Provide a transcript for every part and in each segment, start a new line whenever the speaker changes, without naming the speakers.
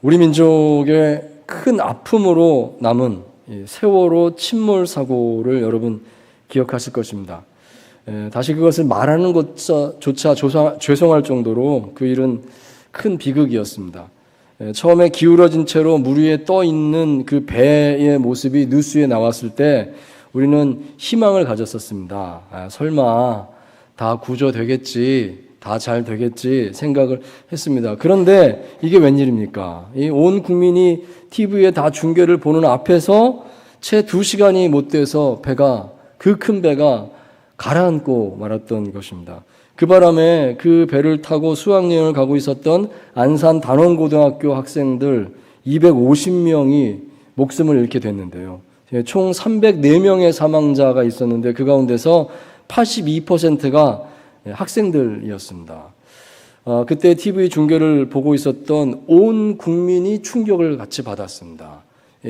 우리 민족의 큰 아픔으로 남은 세월호 침몰 사고를 여러분 기억하실 것입니다. 다시 그것을 말하는 것조차 죄송할 정도로 그 일은 큰 비극이었습니다. 처음에 기울어진 채로 물 위에 떠 있는 그 배의 모습이 뉴스에 나왔을 때 우리는 희망을 가졌었습니다. 설마 다 구조되겠지, 다 잘 되겠지 생각을 했습니다. 그런데 이게 웬일입니까? 온 국민이 TV에 다 중계를 보는 앞에서 채 2시간이 못 돼서 그 큰 배가 가라앉고 말았던 것입니다. 그 바람에 그 배를 타고 수학여행을 가고 있었던 안산 단원고등학교 학생들 250명이 목숨을 잃게 됐는데요. 총 304명의 사망자가 있었는데 그 가운데서 82%가 학생들이었습니다. 그때 TV 중계를 보고 있었던 온 국민이 충격을 같이 받았습니다.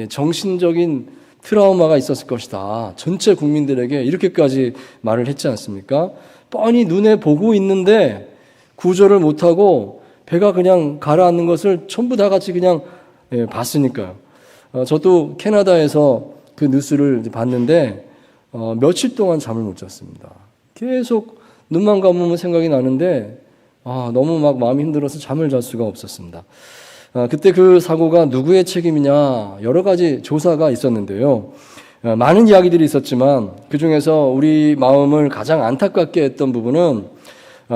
정신적인 트라우마가 있었을 것이다. 전체 국민들에게 이렇게까지 말을 했지 않습니까? 뻔히 눈에 보고 있는데 구조를 못하고 배가 그냥 가라앉는 것을 전부 다 같이 그냥 봤으니까요. 저도 캐나다에서 그 뉴스를 봤는데 며칠 동안 잠을 못 잤습니다. 계속 눈만 감으면 생각이 나는데 너무 막 마음이 힘들어서 잠을 잘 수가 없었습니다. 그때 그 사고가 누구의 책임이냐 여러 가지 조사가 있었는데요. 많은 이야기들이 있었지만 그중에서 우리 마음을 가장 안타깝게 했던 부분은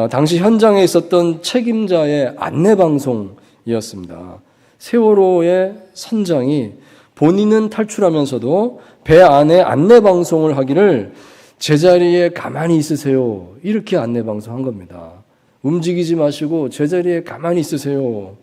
당시 현장에 있었던 책임자의 안내방송이었습니다. 세월호의 선장이 본인은 탈출하면서도 배 안에 안내방송을 하기를 제자리에 가만히 있으세요. 이렇게 안내방송한 겁니다. 움직이지 마시고 제자리에 가만히 있으세요.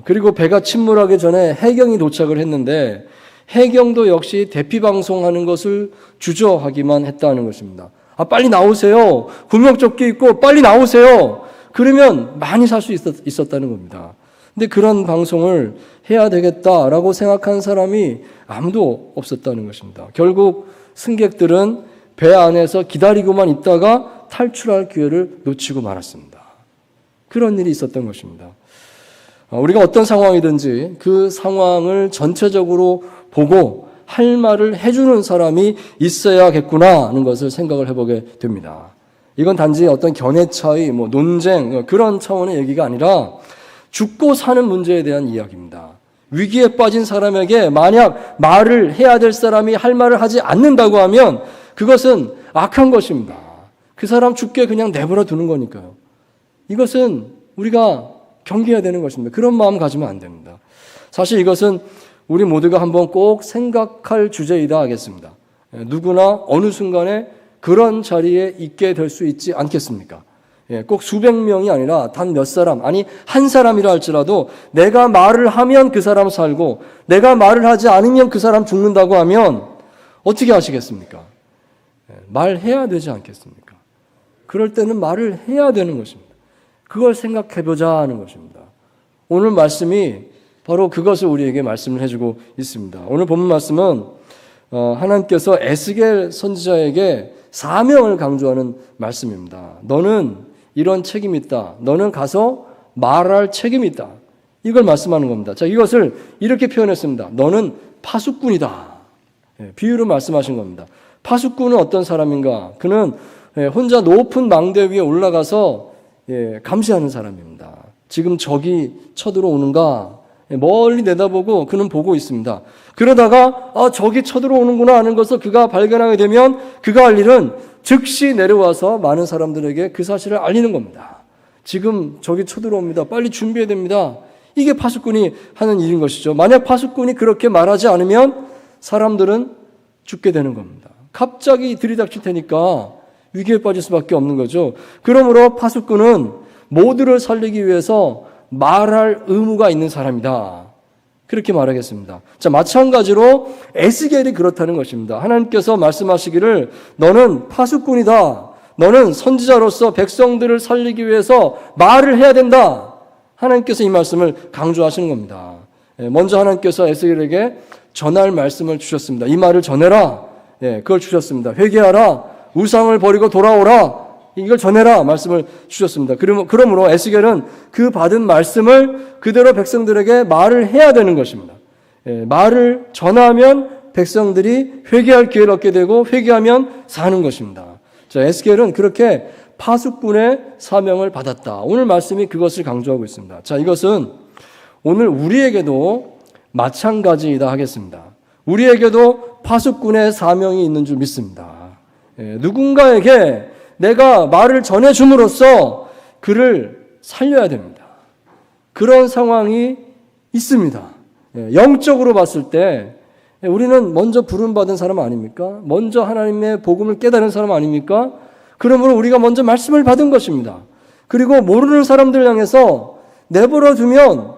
그리고 배가 침몰하기 전에 해경이 도착을 했는데 해경도 역시 대피방송하는 것을 주저하기만 했다는 것입니다. 빨리 나오세요. 구명조끼 입고 빨리 나오세요. 그러면 많이 살 수 있었다는 겁니다. 근데 그런 방송을 해야 되겠다라고 생각한 사람이 아무도 없었다는 것입니다. 결국 승객들은 배 안에서 기다리고만 있다가 탈출할 기회를 놓치고 말았습니다. 그런 일이 있었던 것입니다. 우리가 어떤 상황이든지 그 상황을 전체적으로 보고 할 말을 해주는 사람이 있어야겠구나 하는 것을 생각을 해보게 됩니다. 이건 단지 어떤 견해 차이, 논쟁 그런 차원의 얘기가 아니라 죽고 사는 문제에 대한 이야기입니다. 위기에 빠진 사람에게 만약 말을 해야 될 사람이 할 말을 하지 않는다고 하면 그것은 악한 것입니다. 그 사람 죽게 그냥 내버려 두는 거니까요. 이것은 우리가 경계해야 되는 것입니다. 그런 마음 가지면 안 됩니다. 사실 이것은 우리 모두가 한번 꼭 생각할 주제이다 하겠습니다. 누구나 어느 순간에 그런 자리에 있게 될 수 있지 않겠습니까? 꼭 수백 명이 아니라 단 몇 사람, 아니 한 사람이라 할지라도 내가 말을 하면 그 사람 살고 내가 말을 하지 않으면 그 사람 죽는다고 하면 어떻게 하시겠습니까? 말해야 되지 않겠습니까? 그럴 때는 말을 해야 되는 것입니다. 그걸 생각해보자 하는 것입니다. 오늘 말씀이 바로 그것을 우리에게 말씀을 해주고 있습니다. 오늘 본문 말씀은 하나님께서 에스겔 선지자에게 사명을 강조하는 말씀입니다. 너는 이런 책임이 있다. 너는 가서 말할 책임이 있다. 이걸 말씀하는 겁니다. 자, 이것을 이렇게 표현했습니다. 너는 파수꾼이다. 비유로 말씀하신 겁니다. 파수꾼은 어떤 사람인가? 그는 혼자 높은 망대 위에 올라가서 감시하는 사람입니다. 지금 적이 쳐들어오는가? 멀리 내다보고 그는 보고 있습니다. 그러다가 적이 쳐들어오는구나 하는 것을 그가 발견하게 되면 그가 할 일은 즉시 내려와서 많은 사람들에게 그 사실을 알리는 겁니다. 지금 적이 쳐들어옵니다. 빨리 준비해야 됩니다. 이게 파수꾼이 하는 일인 것이죠. 만약 파수꾼이 그렇게 말하지 않으면 사람들은 죽게 되는 겁니다. 갑자기 들이닥칠 테니까 위기에 빠질 수밖에 없는 거죠. 그러므로 파수꾼은 모두를 살리기 위해서 말할 의무가 있는 사람이다. 그렇게 말하겠습니다. 자, 마찬가지로 에스겔이 그렇다는 것입니다. 하나님께서 말씀하시기를 너는 파수꾼이다. 너는 선지자로서 백성들을 살리기 위해서 말을 해야 된다. 하나님께서 이 말씀을 강조하시는 겁니다. 먼저 하나님께서 에스겔에게 전할 말씀을 주셨습니다. 이 말을 전해라. 그걸 주셨습니다. 회개하라. 우상을 버리고 돌아오라. 이걸 전해라 말씀을 주셨습니다. 그러므로 에스겔은 그 받은 말씀을 그대로 백성들에게 말을 해야 되는 것입니다. 말을 전하면 백성들이 회개할 기회를 얻게 되고 회개하면 사는 것입니다. 자, 에스겔은 그렇게 파수꾼의 사명을 받았다. 오늘 말씀이 그것을 강조하고 있습니다. 자, 이것은 오늘 우리에게도 마찬가지이다 하겠습니다. 우리에게도 파수꾼의 사명이 있는 줄 믿습니다. 누군가에게 내가 말을 전해줌으로써 그를 살려야 됩니다. 그런 상황이 있습니다. 영적으로 봤을 때 우리는 먼저 부름받은 사람 아닙니까? 먼저 하나님의 복음을 깨달은 사람 아닙니까? 그러므로 우리가 먼저 말씀을 받은 것입니다. 그리고 모르는 사람들 향해서 내버려 두면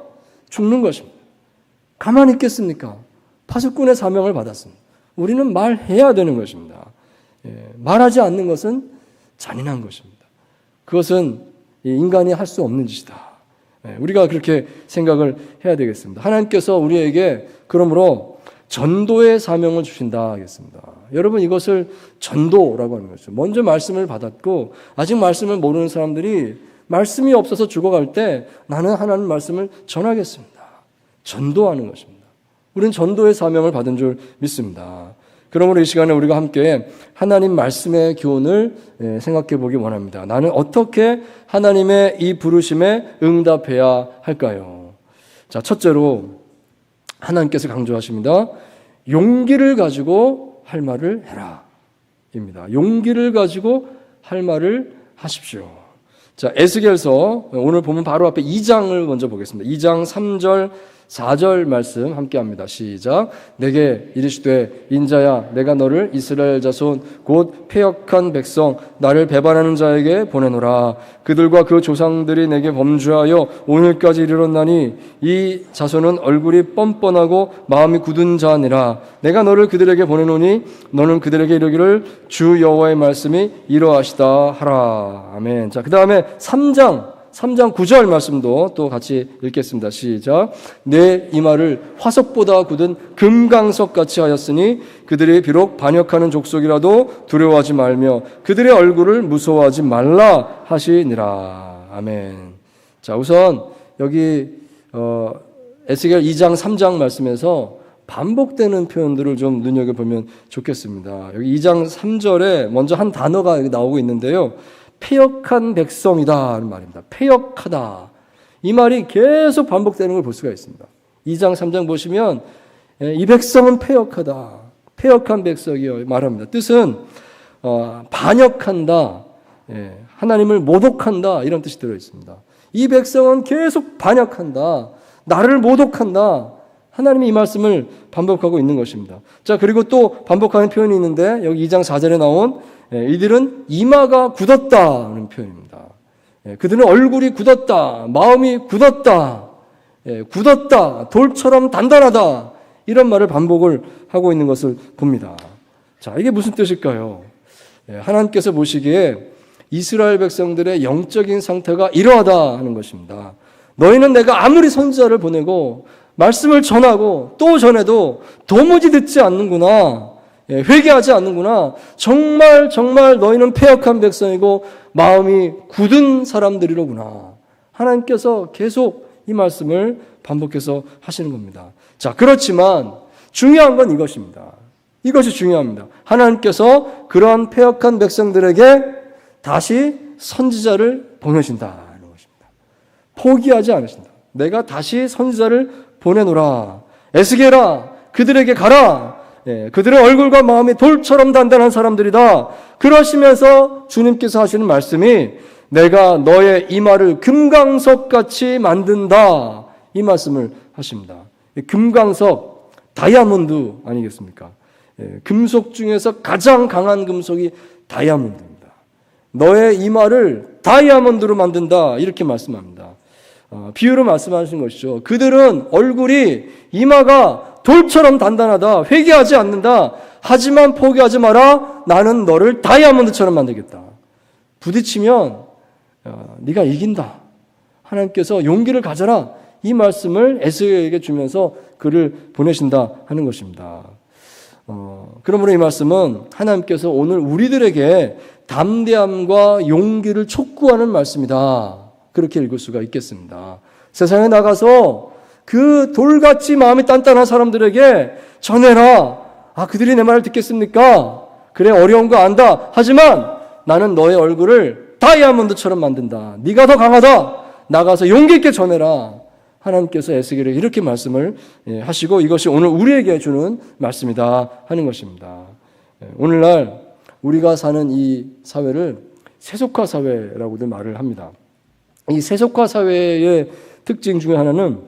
죽는 것입니다. 가만히 있겠습니까? 파수꾼의 사명을 받았습니다. 우리는 말해야 되는 것입니다. 말하지 않는 것은 잔인한 것입니다. 그것은 인간이 할 수 없는 짓이다. 우리가 그렇게 생각을 해야 되겠습니다. 하나님께서 우리에게 그러므로 전도의 사명을 주신다 하겠습니다. 여러분, 이것을 전도라고 하는 것이죠. 먼저 말씀을 받았고 아직 말씀을 모르는 사람들이 말씀이 없어서 죽어갈 때 나는 하나님 말씀을 전하겠습니다. 전도하는 것입니다. 우리는 전도의 사명을 받은 줄 믿습니다. 그러므로 이 시간에 우리가 함께 하나님 말씀의 교훈을 생각해 보기 원합니다. 나는 어떻게 하나님의 이 부르심에 응답해야 할까요? 자, 첫째로 하나님께서 강조하십니다. 용기를 가지고 할 말을 해라 입니다. 용기를 가지고 할 말을 하십시오. 자, 에스겔서 오늘 보면 바로 앞에 2장을 먼저 보겠습니다. 2장 3절 4절 말씀 함께 합니다. 시작. 내게 이르시되 인자야 내가 너를 이스라엘 자손 곧 패역한 백성 나를 배반하는 자에게 보내노라. 그들과 그 조상들이 내게 범죄하여 오늘까지 이르렀나니 이 자손은 얼굴이 뻔뻔하고 마음이 굳은 자니라. 내가 너를 그들에게 보내노니 너는 그들에게 이르기를 주 여호와의 말씀이 이러하시다 하라. 아멘. 자, 그 다음에 3장 9절 말씀도 또 같이 읽겠습니다. 시작. 내 이마를 화석보다 굳은 금강석같이 하였으니 그들이 비록 반역하는 족속이라도 두려워하지 말며 그들의 얼굴을 무서워하지 말라 하시니라. 아멘. 자, 우선 여기 에스겔 2장 3장 말씀에서 반복되는 표현들을 좀 눈여겨보면 좋겠습니다. 여기 2장 3절에 먼저 한 단어가 여기 나오고 있는데요. 패역한 백성이다 는 말입니다. 패역하다. 이 말이 계속 반복되는 걸 볼 수가 있습니다. 2장 3장 보시면 이 백성은 패역하다. 패역한 백성이요 말합니다. 뜻은 반역한다. 하나님을 모독한다. 이런 뜻이 들어있습니다. 이 백성은 계속 반역한다. 나를 모독한다. 하나님이 이 말씀을 반복하고 있는 것입니다. 자, 그리고 또 반복하는 표현이 있는데 여기 2장 4절에 나온 이들은 이마가 굳었다는 표현입니다. 그들은 얼굴이 굳었다, 마음이 굳었다, 굳었다, 돌처럼 단단하다 이런 말을 반복을 하고 있는 것을 봅니다. 자, 이게 무슨 뜻일까요? 하나님께서 보시기에 이스라엘 백성들의 영적인 상태가 이러하다 하는 것입니다. 너희는 내가 아무리 선지자를 보내고 말씀을 전하고 또 전해도 도무지 듣지 않는구나. 회개하지 않는구나. 정말 너희는 패역한 백성이고 마음이 굳은 사람들이로구나. 하나님께서 계속 이 말씀을 반복해서 하시는 겁니다. 자, 그렇지만 중요한 건 이것입니다. 이것이 중요합니다. 하나님께서 그러한 패역한 백성들에게 다시 선지자를 보내신다는 것입니다. 포기하지 않으신다. 내가 다시 선지자를 보내노라. 에스겔아, 그들에게 가라. 그들의 얼굴과 마음이 돌처럼 단단한 사람들이다. 그러시면서 주님께서 하시는 말씀이 내가 너의 이마를 금강석같이 만든다. 이 말씀을 하십니다. 금강석, 다이아몬드 아니겠습니까? 금속 중에서 가장 강한 금속이 다이아몬드입니다. 너의 이마를 다이아몬드로 만든다. 이렇게 말씀합니다. 비유로 말씀하신 것이죠. 그들은 얼굴이 이마가 돌처럼 단단하다. 회개하지 않는다. 하지만 포기하지 마라. 나는 너를 다이아몬드처럼 만들겠다. 부딪히면 네가 이긴다. 하나님께서 용기를 가져라. 이 말씀을 에스겔에게 주면서 그를 보내신다 하는 것입니다. 그러므로 이 말씀은 하나님께서 오늘 우리들에게 담대함과 용기를 촉구하는 말씀이다. 그렇게 읽을 수가 있겠습니다. 세상에 나가서 그 돌같이 마음이 단단한 사람들에게 전해라. 그들이 내 말을 듣겠습니까? 그래, 어려운 거 안다. 하지만 나는 너의 얼굴을 다이아몬드처럼 만든다. 네가 더 강하다. 나가서 용기 있게 전해라. 하나님께서 에스겔에게 이렇게 말씀을 하시고 이것이 오늘 우리에게 주는 말씀이다 하는 것입니다. 오늘날 우리가 사는 이 사회를 세속화 사회라고들 말을 합니다. 이 세속화 사회의 특징 중에 하나는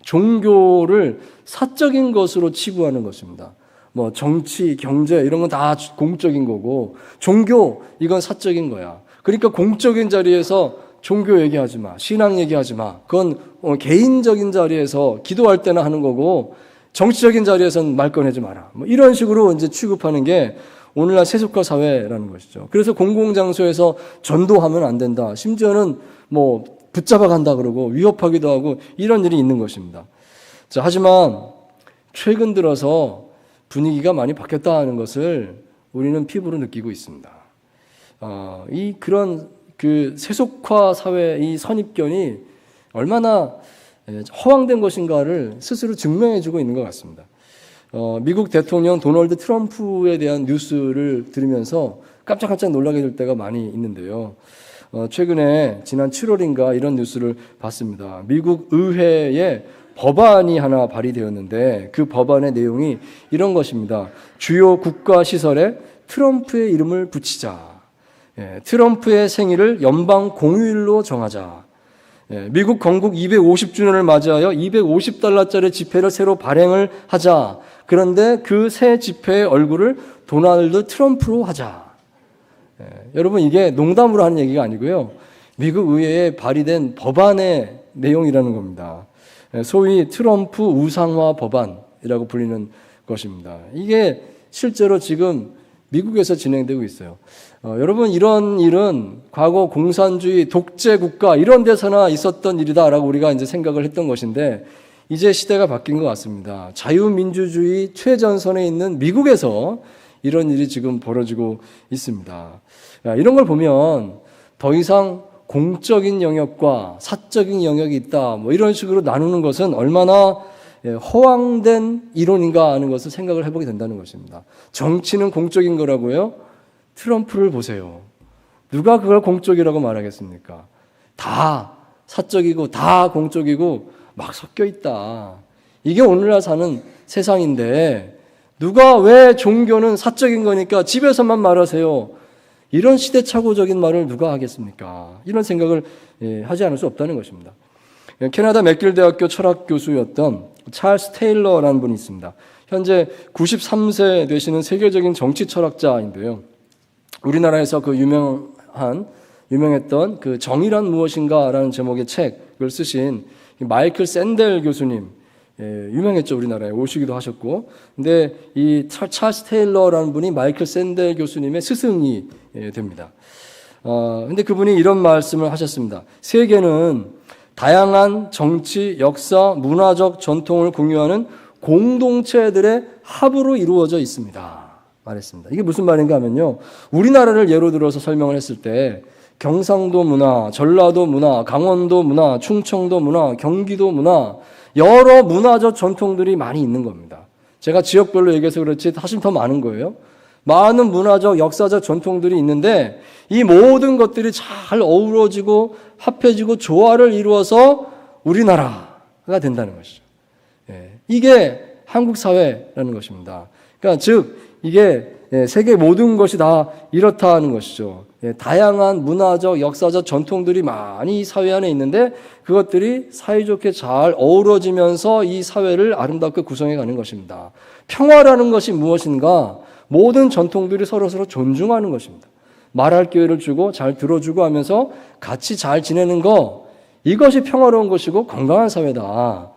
종교를 사적인 것으로 치부하는 것입니다. 뭐 정치, 경제 이런 건 다 공적인 거고 종교 이건 사적인 거야. 그러니까 공적인 자리에서 종교 얘기하지 마. 신앙 얘기하지 마. 그건 개인적인 자리에서 기도할 때나 하는 거고 정치적인 자리에서는 말 꺼내지 마라. 뭐 이런 식으로 이제 취급하는 게 오늘날 세속화 사회라는 것이죠. 그래서 공공장소에서 전도하면 안 된다. 심지어는 뭐 붙잡아 간다 그러고 위협하기도 하고 이런 일이 있는 것입니다. 자, 하지만 최근 들어서 분위기가 많이 바뀌었다는 것을 우리는 피부로 느끼고 있습니다. 그런 세속화 사회의 이 선입견이 얼마나 허황된 것인가를 스스로 증명해주고 있는 것 같습니다. 미국 대통령 도널드 트럼프에 대한 뉴스를 들으면서 깜짝깜짝 놀라게 될 때가 많이 있는데요. 최근에 지난 7월인가 이런 뉴스를 봤습니다. 미국 의회에 법안이 하나 발의되었는데 그 법안의 내용이 이런 것입니다. 주요 국가 시설에 트럼프의 이름을 붙이자. 트럼프의 생일을 연방 공휴일로 정하자. 미국 건국 250주년을 맞이하여 $250짜리 지폐를 새로 발행을 하자. 그런데 그 새 지폐의 얼굴을 도널드 트럼프로 하자. 여러분 이게 농담으로 하는 얘기가 아니고요. 미국 의회에 발의된 법안의 내용이라는 겁니다. 소위 트럼프 우상화 법안이라고 불리는 것입니다. 이게 실제로 지금 미국에서 진행되고 있어요. 여러분 이런 일은 과거 공산주의 독재 국가 이런 데서나 있었던 일이다라고 우리가 이제 생각을 했던 것인데 이제 시대가 바뀐 것 같습니다. 자유민주주의 최전선에 있는 미국에서 이런 일이 지금 벌어지고 있습니다. 이런 걸 보면 더 이상 공적인 영역과 사적인 영역이 있다 뭐 이런 식으로 나누는 것은 얼마나 허황된 이론인가 하는 것을 생각을 해보게 된다는 것입니다. 정치는 공적인 거라고요? 트럼프를 보세요. 누가 그걸 공적이라고 말하겠습니까? 다 사적이고 다 공적이고 막 섞여 있다. 이게 오늘날 사는 세상인데 누가 왜 종교는 사적인 거니까 집에서만 말하세요. 이런 시대착오적인 말을 누가 하겠습니까? 이런 생각을 하지 않을 수 없다는 것입니다. 캐나다 맥길 대학교 철학 교수였던 찰스 테일러라는 분이 있습니다. 현재 93세 되시는 세계적인 정치 철학자인데요. 우리나라에서 그 유명했던 그 정의란 무엇인가라는 제목의 책을 쓰신 마이클 샌델 교수님, 유명했죠. 우리나라에 오시기도 하셨고. 근데 이 찰스 테일러라는 분이 마이클 샌델 교수님의 스승이 됩니다. 근데 그분이 이런 말씀을 하셨습니다. 세계는 다양한 정치, 역사, 문화적 전통을 공유하는 공동체들의 합으로 이루어져 있습니다. 말했습니다. 이게 무슨 말인가 하면요. 우리나라를 예로 들어서 설명을 했을 때 경상도 문화, 전라도 문화, 강원도 문화, 충청도 문화, 경기도 문화 여러 문화적 전통들이 많이 있는 겁니다. 제가 지역별로 얘기해서 그렇지 사실 더 많은 거예요. 많은 문화적, 역사적 전통들이 있는데 이 모든 것들이 잘 어우러지고 합해지고 조화를 이루어서 우리나라가 된다는 것이죠. 이게 한국 사회라는 것입니다. 그러니까 즉 이게 세계 모든 것이 다 이렇다는 것이죠. 다양한 문화적, 역사적 전통들이 많이 이 사회 안에 있는데 그것들이 사이좋게 잘 어우러지면서 이 사회를 아름답게 구성해 가는 것입니다. 평화라는 것이 무엇인가? 모든 전통들이 서로서로 존중하는 것입니다. 말할 기회를 주고 잘 들어주고 하면서 같이 잘 지내는 거, 이것이 평화로운 것이고 건강한 사회다.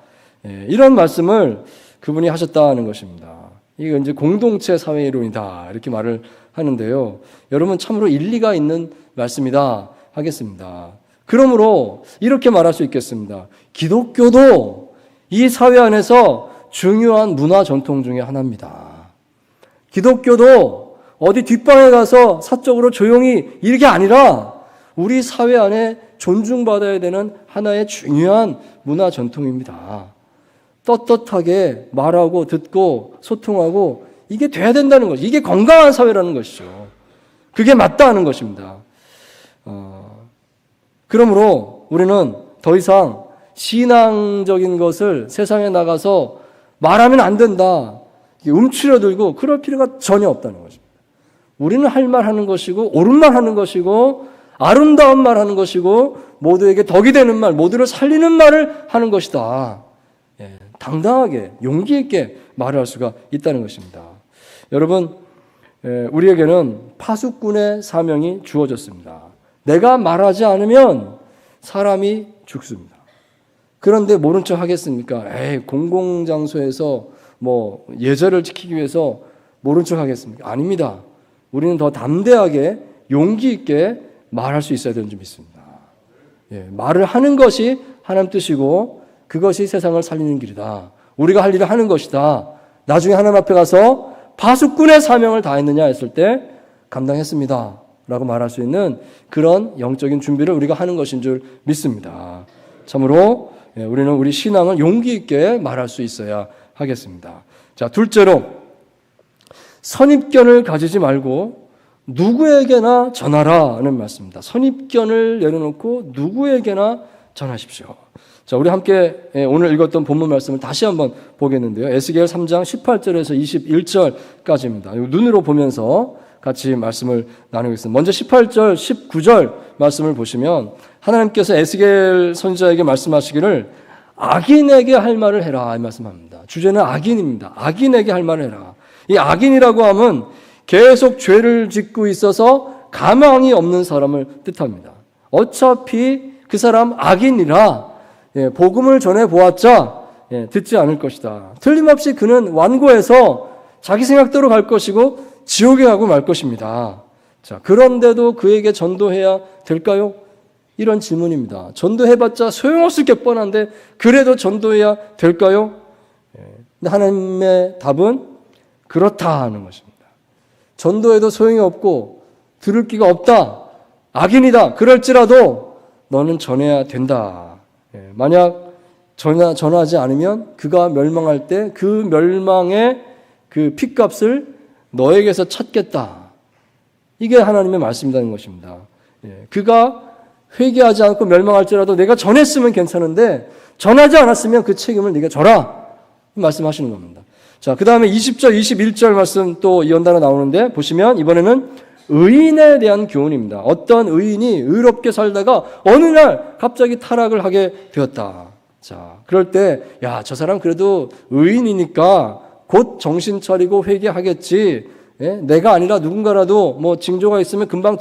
이런 말씀을 그분이 하셨다는 것입니다. 이게 이제 공동체 사회 이론이다 이렇게 말을 하는데요. 여러분 참으로 일리가 있는 말씀이다 하겠습니다. 그러므로 이렇게 말할 수 있겠습니다. 기독교도 이 사회 안에서 중요한 문화 전통 중에 하나입니다. 기독교도 어디 뒷방에 가서 사적으로 조용히 이게 아니라 우리 사회 안에 존중받아야 되는 하나의 중요한 문화 전통입니다. 떳떳하게 말하고 듣고 소통하고 이게 돼야 된다는 거죠. 이게 건강한 사회라는 것이죠. 그게 맞다는 것입니다. 그러므로 우리는 더 이상 신앙적인 것을 세상에 나가서 말하면 안 된다, 움츠러들고 그럴 필요가 전혀 없다는 것입니다. 우리는 할 말 하는 것이고 옳은 말 하는 것이고 아름다운 말 하는 것이고 모두에게 덕이 되는 말, 모두를 살리는 말을 하는 것이다. 당당하게 용기 있게 말할 수가 있다는 것입니다. 여러분, 우리에게는 파수꾼의 사명이 주어졌습니다. 내가 말하지 않으면 사람이 죽습니다. 그런데 모른 척 하겠습니까? 공공장소에서 예절을 지키기 위해서 모른 척 하겠습니까? 아닙니다. 우리는 더 담대하게 용기 있게 말할 수 있어야 되는 줄 믿습니다. 말을 하는 것이 하나님 뜻이고 그것이 세상을 살리는 길이다. 우리가 할 일을 하는 것이다. 나중에 하나님 앞에 가서 파수꾼의 사명을 다했느냐 했을 때 감당했습니다 라고 말할 수 있는 그런 영적인 준비를 우리가 하는 것인 줄 믿습니다. 참으로 우리는 우리 신앙을 용기 있게 말할 수 있어야 하겠습니다. 자, 둘째로 선입견을 가지지 말고 누구에게나 전하라는 말씀입니다. 선입견을 내려놓고 누구에게나 전하십시오. 자, 우리 함께 오늘 읽었던 본문 말씀을 다시 한번 보겠는데요. 에스겔 3장 18절에서 21절까지입니다. 눈으로 보면서 같이 말씀을 나누겠습니다. 먼저 18절, 19절 말씀을 보시면 하나님께서 에스겔 선지자에게 말씀하시기를 악인에게 할 말을 해라 이 말씀합니다. 주제는 악인입니다. 악인에게 할 말을 해라. 이 악인이라고 하면 계속 죄를 짓고 있어서 가망이 없는 사람을 뜻합니다. 어차피 그 사람 악인이라 복음을 전해보았자 듣지 않을 것이다. 틀림없이 그는 완고해서 자기 생각대로 갈 것이고 지옥에 가고 말 것입니다. 자, 그런데도 그에게 전도해야 될까요? 이런 질문입니다. 전도해봤자 소용없을 게 뻔한데 그래도 전도해야 될까요? 근데 하나님의 답은 그렇다 하는 것입니다. 전도해도 소용이 없고 들을 기가 없다, 악인이다, 그럴지라도 너는 전해야 된다. 만약 전하지 않으면 그가 멸망할 때 그 멸망의 그 핏값을 너에게서 찾겠다. 이게 하나님의 말씀이라는 것입니다. 그가 회개하지 않고 멸망할지라도 내가 전했으면 괜찮은데 전하지 않았으면 그 책임을 네가 져라 말씀하시는 겁니다. 자, 그 다음에 20절, 21절 말씀 또 연달아 나오는데 보시면 이번에는 의인에 대한 교훈입니다. 어떤 의인이 의롭게 살다가 어느 날 갑자기 타락을 하게 되었다. 자, 그럴 때 저 사람 그래도 의인이니까 곧 정신 차리고 회개하겠지. 내가 아니라 누군가라도 징조가 있으면 금방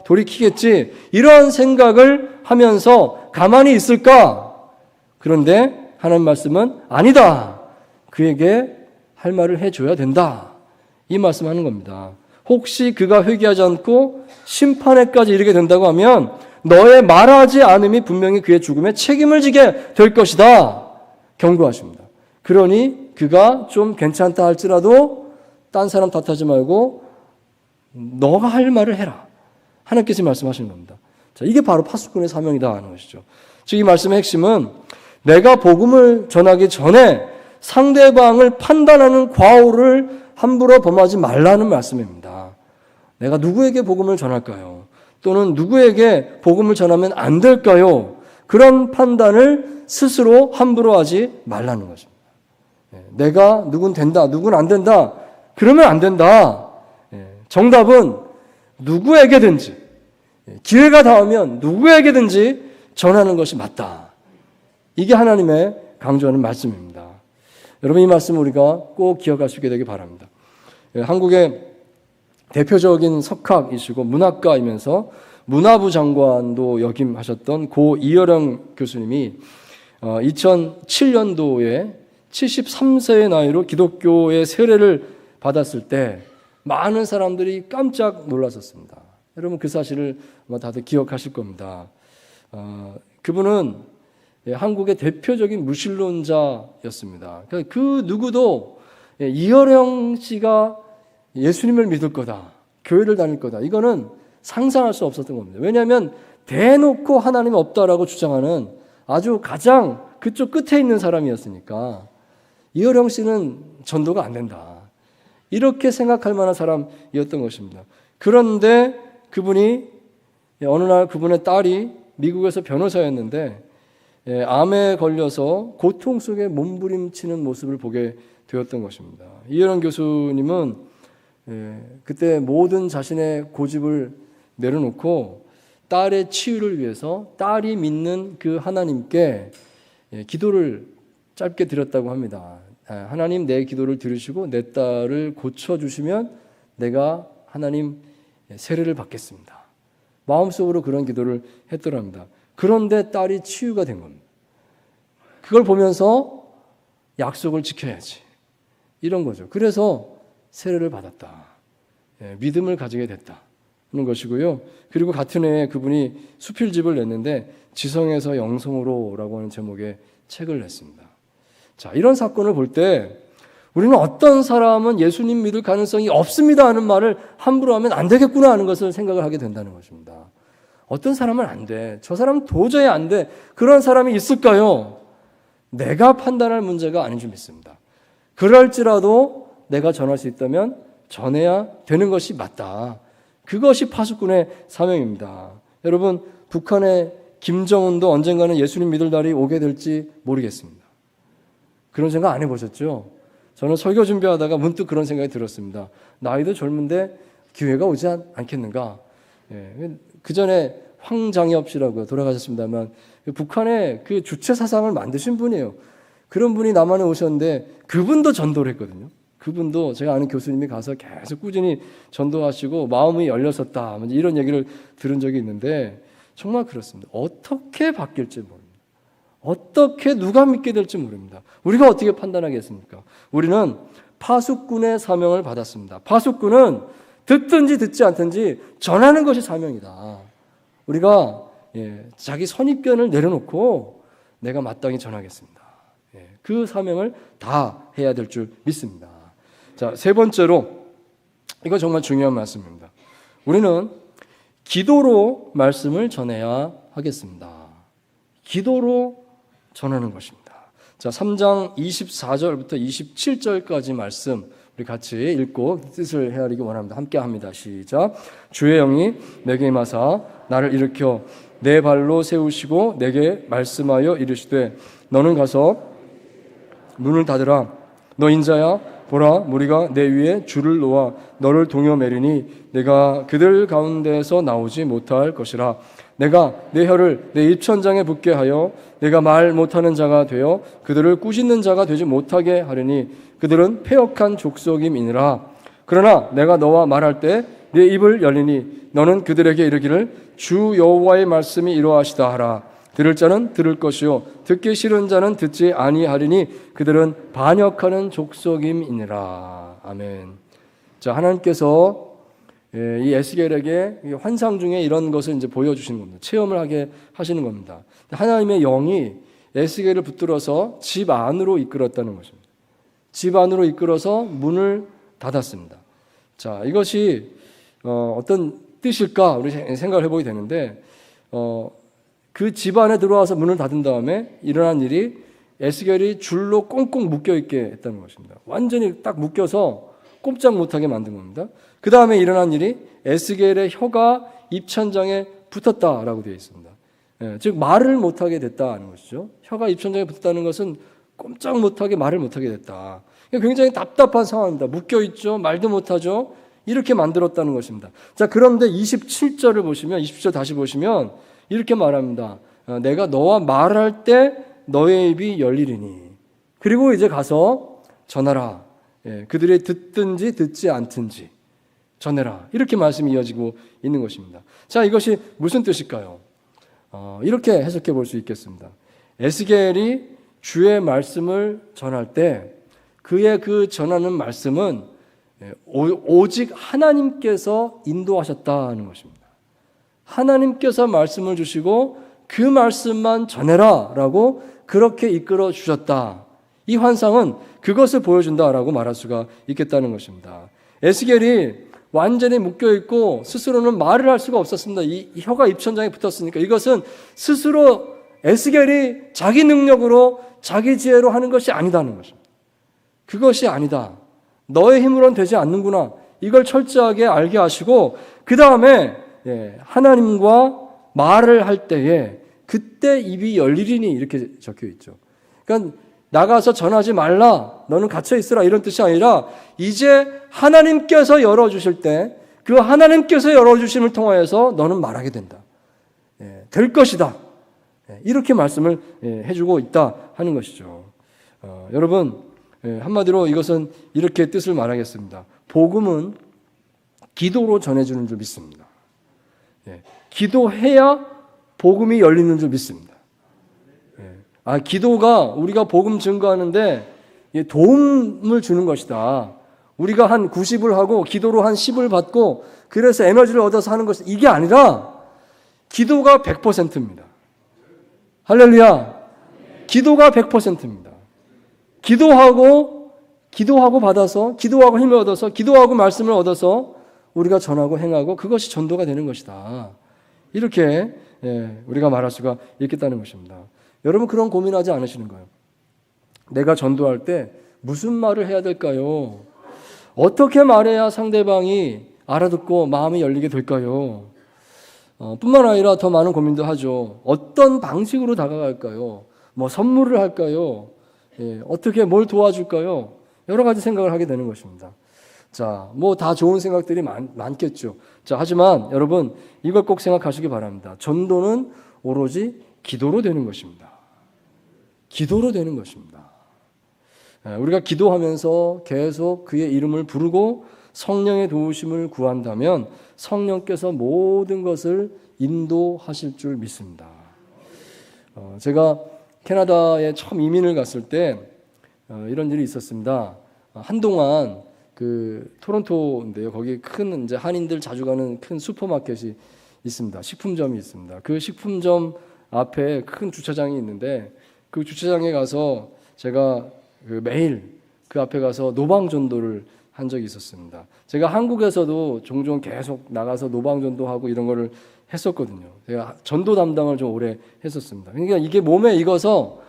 돌이키겠지. 이런 생각을 하면서 가만히 있을까? 그런데 하나님 말씀은 아니다. 그에게 할 말을 해줘야 된다. 이 말씀하는 겁니다. 혹시 그가 회개하지 않고 심판에까지 이르게 된다고 하면 너의 말하지 않음이 분명히 그의 죽음에 책임을 지게 될 것이다. 경고하십니다. 그러니 그가 좀 괜찮다 할지라도 딴 사람 탓하지 말고 너가 할 말을 해라. 하나님께서 말씀하시는 겁니다. 자, 이게 바로 파수꾼의 사명이다 하는 것이죠. 즉 이 말씀의 핵심은 내가 복음을 전하기 전에 상대방을 판단하는 과오를 함부로 범하지 말라는 말씀입니다. 내가 누구에게 복음을 전할까요? 또는 누구에게 복음을 전하면 안 될까요? 그런 판단을 스스로 함부로 하지 말라는 것입니다. 내가 누군 된다, 누군 안 된다, 그러면 안 된다. 정답은 누구에게든지, 기회가 닿으면 누구에게든지 전하는 것이 맞다. 이게 하나님의 강조하는 말씀입니다. 여러분, 이 말씀 우리가 꼭 기억할 수 있게 되기 바랍니다. 한국의 대표적인 석학이시고 문학가이면서 문화부 장관도 역임하셨던 고 이여령 교수님이 2007년도에 73세의 나이로 기독교의 세례를 받았을 때 많은 사람들이 깜짝 놀랐었습니다. 여러분 그 사실을 아마 다들 기억하실 겁니다. 그분은 한국의 대표적인 무신론자였습니다. 그 누구도 이여령 씨가 예수님을 믿을 거다, 교회를 다닐 거다. 이거는 상상할 수 없었던 겁니다. 왜냐하면 대놓고 하나님이 없다라고 주장하는 아주 가장 그쪽 끝에 있는 사람이었으니까 이어령 씨는 전도가 안 된다. 이렇게 생각할 만한 사람이었던 것입니다. 그런데 그분이 어느 날 그분의 딸이 미국에서 변호사였는데 암에 걸려서 고통 속에 몸부림치는 모습을 보게 되었던 것입니다. 이어령 교수님은 그때 모든 자신의 고집을 내려놓고 딸의 치유를 위해서 딸이 믿는 그 하나님께 기도를 짧게 드렸다고 합니다. 하나님 내 기도를 들으시고 내 딸을 고쳐주시면 내가 하나님 세례를 받겠습니다. 마음속으로 그런 기도를 했더랍니다. 그런데 딸이 치유가 된 겁니다. 그걸 보면서 약속을 지켜야지. 이런 거죠. 그래서 세례를 받았다. 믿음을 가지게 됐다. 는 것이고요. 그리고 같은 해에 그분이 수필집을 냈는데 지성에서 영성으로라고 하는 제목의 책을 냈습니다. 자, 이런 사건을 볼 때 우리는 어떤 사람은 예수님 믿을 가능성이 없습니다 하는 말을 함부로 하면 안 되겠구나 하는 것을 생각을 하게 된다는 것입니다. 어떤 사람은 안 돼. 저 사람은 도저히 안 돼. 그런 사람이 있을까요? 내가 판단할 문제가 아닌 줄 믿습니다. 그럴지라도 내가 전할 수 있다면 전해야 되는 것이 맞다. 그것이 파수꾼의 사명입니다. 여러분, 북한의 김정은도 언젠가는 예수님 믿을 날이 오게 될지 모르겠습니다. 그런 생각 안 해보셨죠? 저는 설교 준비하다가 문득 그런 생각이 들었습니다. 나이도 젊은데 기회가 오지 않겠는가? 그 전에 황장엽 씨라고 돌아가셨습니다만 북한의 그 주체 사상을 만드신 분이에요. 그런 분이 남한에 오셨는데 그분도 전도를 했거든요. 그분도 제가 아는 교수님이 가서 계속 꾸준히 전도하시고 마음이 열렸었다. 이런 얘기를 들은 적이 있는데 정말 그렇습니다. 어떻게 바뀔지 모릅니다. 어떻게 누가 믿게 될지 모릅니다. 우리가 어떻게 판단하겠습니까? 우리는 파수꾼의 사명을 받았습니다. 파수꾼은 듣든지 듣지 않든지 전하는 것이 사명이다. 우리가 자기 선입견을 내려놓고 내가 마땅히 전하겠습니다. 그 사명을 다 해야 될 줄 믿습니다. 자, 세 번째로 이거 정말 중요한 말씀입니다. 우리는 기도로 말씀을 전해야 하겠습니다. 기도로 전하는 것입니다. 자, 3장 24절부터 27절까지 말씀 우리 같이 읽고 뜻을 헤아리기 원합니다. 함께 합니다. 시작. 주의 영이 내게 임하사 나를 일으켜 내 발로 세우시고 내게 말씀하여 이르시되 너는 가서 문을 닫으라. 너 인자야 보라 무리가 내 위에 줄을 놓아 너를 동여매리니 내가 그들 가운데서 나오지 못할 것이라. 내가 내 혀를 내 입천장에 붙게 하여 내가 말 못하는 자가 되어 그들을 꾸짖는 자가 되지 못하게 하려니 그들은 패역한 족속임이니라. 그러나 내가 너와 말할 때 내 입을 열리니 너는 그들에게 이르기를 주 여호와의 말씀이 이러하시다 하라. 들을 자는 들을 것이요 듣기 싫은 자는 듣지 아니하리니 그들은 반역하는 족속임이니라. 아멘. 자, 하나님께서 이 에스겔에게 환상 중에 이런 것을 이제 보여주시는 겁니다. 체험을 하게 하시는 겁니다. 하나님의 영이 에스겔을 붙들어서 집 안으로 이끌었다는 것입니다. 집 안으로 이끌어서 문을 닫았습니다. 자, 이것이 어떤 뜻일까 우리 생각을 해보게 되는데 그 집 안에 들어와서 문을 닫은 다음에 일어난 일이 에스겔이 줄로 꽁꽁 묶여있게 했다는 것입니다. 완전히 딱 묶여서 꼼짝 못하게 만든 겁니다. 그 다음에 일어난 일이 에스겔의 혀가 입천장에 붙었다라고 되어 있습니다. 즉 말을 못하게 됐다는 것이죠. 혀가 입천장에 붙었다는 것은 꼼짝 못하게 말을 못하게 됐다. 굉장히 답답한 상황입니다. 묶여있죠. 말도 못하죠. 이렇게 만들었다는 것입니다. 자, 그런데 27절을 보시면 27절 다시 보시면 이렇게 말합니다. 내가 너와 말할 때 너의 입이 열리리니 그리고 이제 가서 전하라. 그들이 듣든지 듣지 않든지 전해라. 이렇게 말씀이 이어지고 있는 것입니다. 자, 이것이 무슨 뜻일까요? 이렇게 해석해 볼 수 있겠습니다. 에스겔이 주의 말씀을 전할 때 그의 그 전하는 말씀은 오직 하나님께서 인도하셨다는 것입니다. 하나님께서 말씀을 주시고 그 말씀만 전해라 라고 그렇게 이끌어 주셨다. 이 환상은 그것을 보여준다라고 말할 수가 있겠다는 것입니다. 에스겔이 완전히 묶여있고 스스로는 말을 할 수가 없었습니다. 이 혀가 입천장에 붙었으니까. 이것은 스스로 에스겔이 자기 능력으로 자기 지혜로 하는 것이 아니다는 것입니다. 그것이 아니다. 너의 힘으로는 되지 않는구나. 이걸 철저하게 알게 하시고 그 다음에 하나님과 말을 할 때에 그때 입이 열리리니 이렇게 적혀 있죠. 그러니까 나가서 전하지 말라. 너는 갇혀 있으라. 이런 뜻이 아니라 이제 하나님께서 열어주실 때 그 하나님께서 열어주심을 통하여서 너는 말하게 된다. 될 것이다. 이렇게 말씀을 해주고 있다 하는 것이죠. 여러분 한마디로 이것은 이렇게 뜻을 말하겠습니다. 복음은 기도로 전해주는 줄 믿습니다. 기도해야 복음이 열리는 줄 믿습니다. 기도가 우리가 복음 증거하는데 도움을 주는 것이다. 우리가 한 90을 하고 기도로 한 10을 받고 그래서 에너지를 얻어서 하는 것이 이게 아니라 기도가 100%입니다. 할렐루야. 기도가 100%입니다. 기도하고 받아서, 기도하고 힘을 얻어서, 기도하고 말씀을 얻어서 우리가 전하고 행하고 그것이 전도가 되는 것이다. 이렇게 우리가 말할 수가 있겠다는 것입니다. 여러분 그런 고민하지 않으시는 거예요. 내가 전도할 때 무슨 말을 해야 될까요? 어떻게 말해야 상대방이 알아듣고 마음이 열리게 될까요? 뿐만 아니라 더 많은 고민도 하죠. 어떤 방식으로 다가갈까요? 뭐 선물을 할까요? 어떻게 뭘 도와줄까요? 여러 가지 생각을 하게 되는 것입니다. 자, 뭐 다 좋은 생각들이 많겠죠. 자, 하지만 여러분 이걸 꼭 생각하시기 바랍니다. 전도는 오로지 기도로 되는 것입니다. 기도로 되는 것입니다. 우리가 기도하면서 계속 그의 이름을 부르고 성령의 도우심을 구한다면 성령께서 모든 것을 인도하실 줄 믿습니다. 제가 캐나다에 처음 이민을 갔을 때 이런 일이 있었습니다. 한동안 그 토론토인데요. 거기 큰 이제 한인들 자주 가는 큰 슈퍼마켓이 있습니다. 식품점이 있습니다. 그 식품점 앞에 큰 주차장이 있는데 그 주차장에 가서 제가 매일 그 앞에 가서 노방 전도를 한 적이 있었습니다. 제가 한국에서도 종종 계속 나가서 노방 전도하고 이런 거를 했었거든요. 제가 전도 담당을 좀 오래 했었습니다. 그러니까 이게 몸에 익어서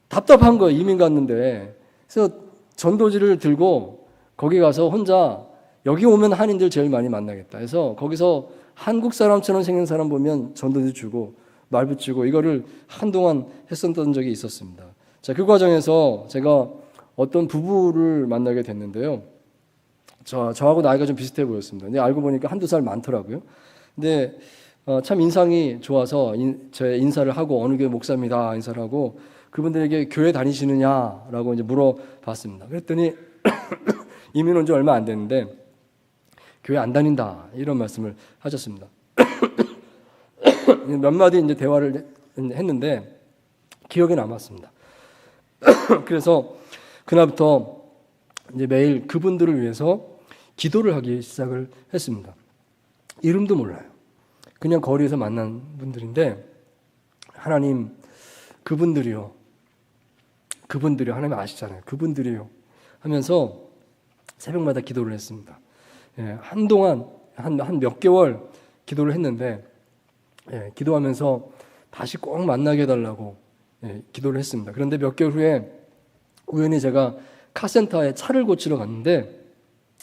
답답한 거예요. 이민 갔는데. 그래서 전도지를 들고 거기 가서 혼자 여기 오면 한인들 제일 많이 만나겠다 해서 거기서 한국 사람처럼 생긴 사람 보면 전도지 주고 말 붙이고 이거를 한동안 했었던 적이 있었습니다. 자, 그 과정에서 제가 어떤 부부를 만나게 됐는데요. 저하고 나이가 좀 비슷해 보였습니다. 근데 알고 보니까 한두 살 많더라고요. 근데 참 인상이 좋아서 제 인사를 하고 어느 교회 목사입니다 인사를 하고 그분들에게 교회 다니시느냐라고 이제 물어봤습니다. 그랬더니 이민 온 지 얼마 안 됐는데 교회 안 다닌다 이런 말씀을 하셨습니다. 몇 마디 이제 대화를 했는데 기억에 남았습니다. 그래서 그날부터 이제 매일 그분들을 위해서 기도를 하기 시작을 했습니다. 이름도 몰라요. 그냥 거리에서 만난 분들인데 하나님 그분들이요. 하나님 아시잖아요. 그분들이요. 하면서 새벽마다 기도를 했습니다. 한동안 한 몇 개월 기도를 했는데 기도하면서 다시 꼭 만나게 해달라고 기도를 했습니다. 그런데 몇 개월 후에 우연히 제가 카센터에 차를 고치러 갔는데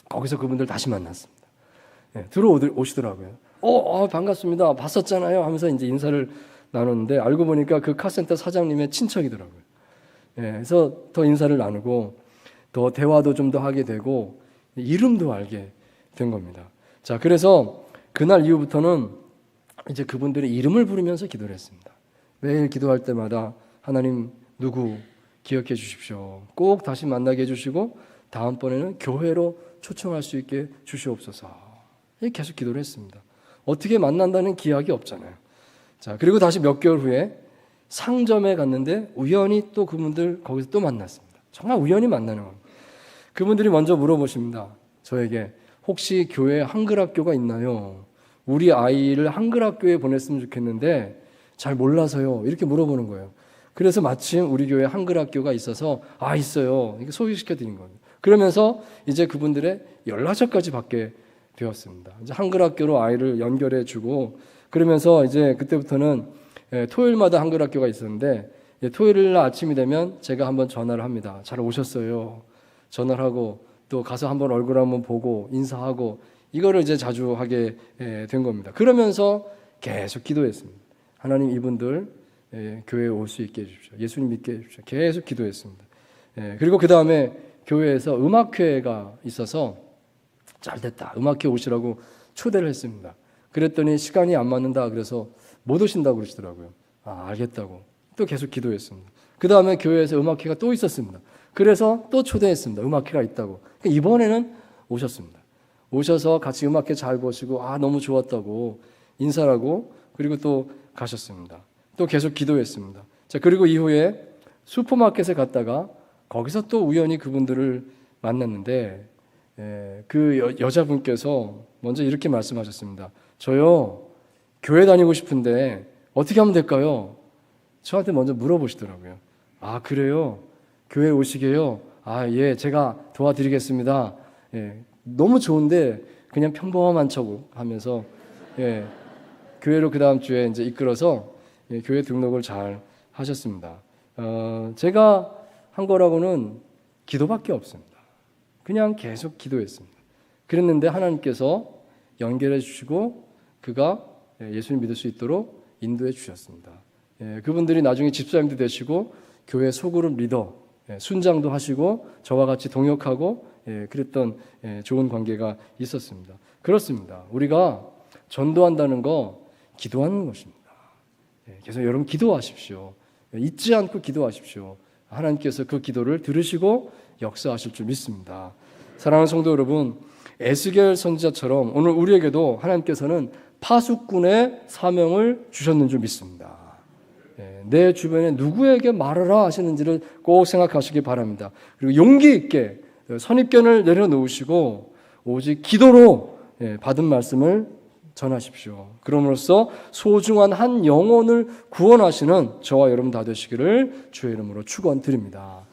거기서 그분들 다시 만났습니다. 들어오시더라고요. 반갑습니다. 봤었잖아요. 하면서 이제 인사를 나눴는데 알고 보니까 그 카센터 사장님의 친척이더라고요. 그래서 더 인사를 나누고 더 대화도 좀 더 하게 되고 이름도 알게 된 겁니다. 자, 그래서 그날 이후부터는 이제 그분들의 이름을 부르면서 기도를 했습니다. 매일 기도할 때마다 하나님 누구 기억해 주십시오. 꼭 다시 만나게 해주시고 다음번에는 교회로 초청할 수 있게 주시옵소서. 계속 기도를 했습니다. 어떻게 만난다는 기약이 없잖아요. 자, 그리고 다시 몇 개월 후에 상점에 갔는데 우연히 또 그분들 거기서 또 만났습니다. 정말 우연히 만나는 겁니다. 그분들이 먼저 물어보십니다. 저에게 혹시 교회에 한글학교가 있나요? 우리 아이를 한글학교에 보냈으면 좋겠는데 잘 몰라서요. 이렇게 물어보는 거예요. 그래서 마침 우리 교회에 한글학교가 있어서 있어요. 이렇게 소개시켜 드린 겁니다. 그러면서 이제 그분들의 연락처까지 받게 되었습니다. 이제 한글 학교로 아이를 연결해 주고 그러면서 이제 그때부터는 토요일마다 한글 학교가 있었는데 토요일 날 아침이 되면 제가 한번 전화를 합니다. 잘 오셨어요. 전화를 하고 또 가서 한번 얼굴 한번 보고 인사하고 이거를 이제 자주 하게 된 겁니다. 그러면서 계속 기도했습니다. 하나님 이분들 교회에 올 수 있게 해주십시오. 예수님 믿게 해주십시오. 계속 기도했습니다. 그리고 그 다음에 교회에서 음악회가 있어서 잘 됐다. 음악회 오시라고 초대를 했습니다. 그랬더니 시간이 안 맞는다. 그래서 못 오신다고 그러시더라고요. 알겠다고. 또 계속 기도했습니다. 그 다음에 교회에서 음악회가 또 있었습니다. 그래서 또 초대했습니다. 음악회가 있다고. 이번에는 오셨습니다. 오셔서 같이 음악회 잘 보시고 너무 좋았다고 인사를 하고 그리고 또 가셨습니다. 또 계속 기도했습니다. 자, 그리고 이후에 슈퍼마켓에 갔다가 거기서 또 우연히 그분들을 만났는데 그 여자분께서 먼저 이렇게 말씀하셨습니다. 저요 교회 다니고 싶은데 어떻게 하면 될까요? 저한테 먼저 물어보시더라고요. 그래요? 교회 오시게요? 예, 제가 도와드리겠습니다. 너무 좋은데 그냥 평범한 척 하면서 교회로 그 다음 주에 이제 이끌어서 교회 등록을 잘 하셨습니다. 제가 한 거라고는 기도밖에 없습니다. 그냥 계속 기도했습니다. 그랬는데 하나님께서 연결해 주시고 그가 예수님 믿을 수 있도록 인도해 주셨습니다. 그분들이 나중에 집사님도 되시고 교회 소그룹 리더, 순장도 하시고 저와 같이 동역하고 그랬던 좋은 관계가 있었습니다. 그렇습니다. 우리가 전도한다는 거 기도하는 것입니다. 그래서 여러분 기도하십시오. 잊지 않고 기도하십시오. 하나님께서 그 기도를 들으시고 역사하실 줄 믿습니다. 사랑하는 성도 여러분, 에스겔 선지자처럼 오늘 우리에게도 하나님께서는 파수꾼의 사명을 주셨는 줄 믿습니다. 내 주변에 누구에게 말하라 하시는지를 꼭 생각하시기 바랍니다. 그리고 용기 있게 선입견을 내려놓으시고 오직 기도로 받은 말씀을 전하십시오. 그럼으로써 소중한 한 영혼을 구원하시는 저와 여러분 다 되시기를 주의 이름으로 축원드립니다.